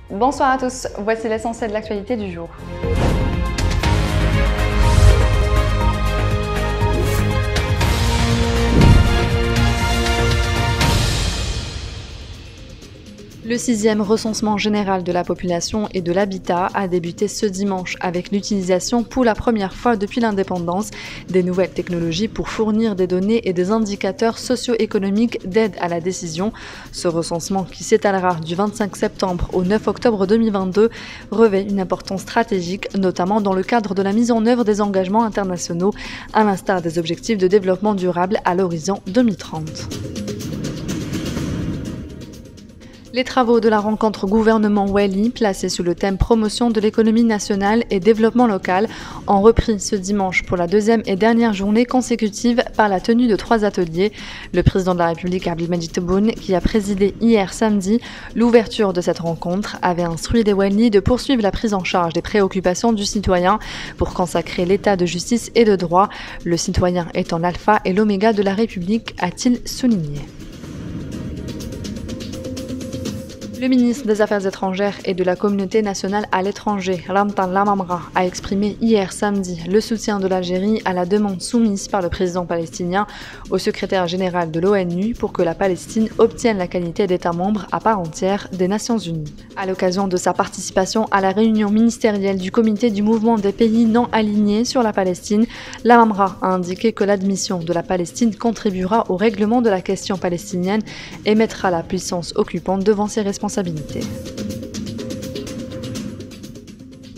Bonsoir à tous, voici l'essentiel de l'actualité du jour. Le 6e recensement général de la population et de l'habitat a débuté ce dimanche avec l'utilisation pour la première fois depuis l'indépendance des nouvelles technologies pour fournir des données et des indicateurs socio-économiques d'aide à la décision. Ce recensement, qui s'étalera du 25 septembre au 9 octobre 2022, revêt une importance stratégique, notamment dans le cadre de la mise en œuvre des engagements internationaux, à l'instar des objectifs de développement durable à l'horizon 2030. Les travaux de la rencontre gouvernement-Wali, placée sous le thème promotion de l'économie nationale et développement local, ont repris ce dimanche pour la deuxième et dernière journée consécutive par la tenue de 3 ateliers. Le président de la République, Abdelmadjid Tebboune, qui a présidé hier samedi l'ouverture de cette rencontre, avait instruit les Wali de poursuivre la prise en charge des préoccupations du citoyen pour consacrer l'état de justice et de droit, le citoyen étant l'alpha et l'oméga de la République, a-t-il souligné. Le ministre des Affaires étrangères et de la communauté nationale à l'étranger, Ramtan Lamamra, a exprimé hier samedi le soutien de l'Algérie à la demande soumise par le président palestinien au secrétaire général de l'ONU pour que la Palestine obtienne la qualité d'État membre à part entière des Nations Unies. À l'occasion de sa participation à la réunion ministérielle du comité du mouvement des pays non alignés sur la Palestine, Lamamra a indiqué que l'admission de la Palestine contribuera au règlement de la question palestinienne et mettra la puissance occupante devant ses responsabilités.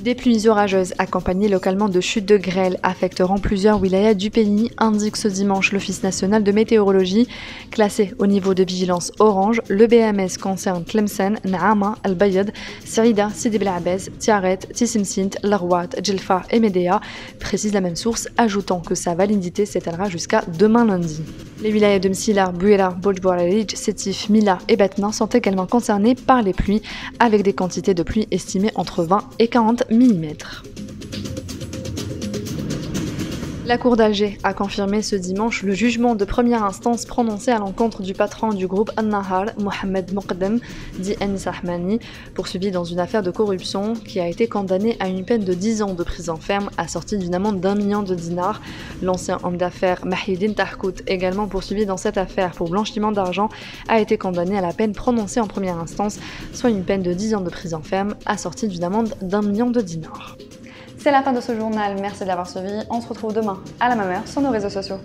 Des pluies orageuses accompagnées localement de chutes de grêle affecteront plusieurs wilayas du pays, indique ce dimanche l'Office national de météorologie. Classé au niveau de vigilance orange, le BMS concerne Tlemcen, Naama, Al-Bayad, Saïda, Sidi Bel Abbès, Tiaret, Tissimsint, Larwat, Djelfa et Médéa, précise la même source, ajoutant que sa validité s'étalera jusqu'à demain lundi. Les wilayas de Msila, Bouera, Bojbouarij, Sétif, Mila et Batna sont également concernés par les pluies, avec des quantités de pluie estimées entre 20 et 40 mm. La Cour d'Alger a confirmé ce dimanche le jugement de première instance prononcé à l'encontre du patron du groupe An-Nahar, Mohamed Moqdem, dit Anis Ahmani, poursuivi dans une affaire de corruption, qui a été condamné à une peine de 10 ans de prison ferme assortie d'une amende d'1 million de dinars. L'ancien homme d'affaires Mahidine Tahkout, également poursuivi dans cette affaire pour blanchiment d'argent, a été condamné à la peine prononcée en première instance, soit une peine de 10 ans de prison ferme assortie d'une amende d'1 million de dinars. C'est la fin de ce journal, merci de l'avoir suivi. On se retrouve demain à la même heure sur nos réseaux sociaux.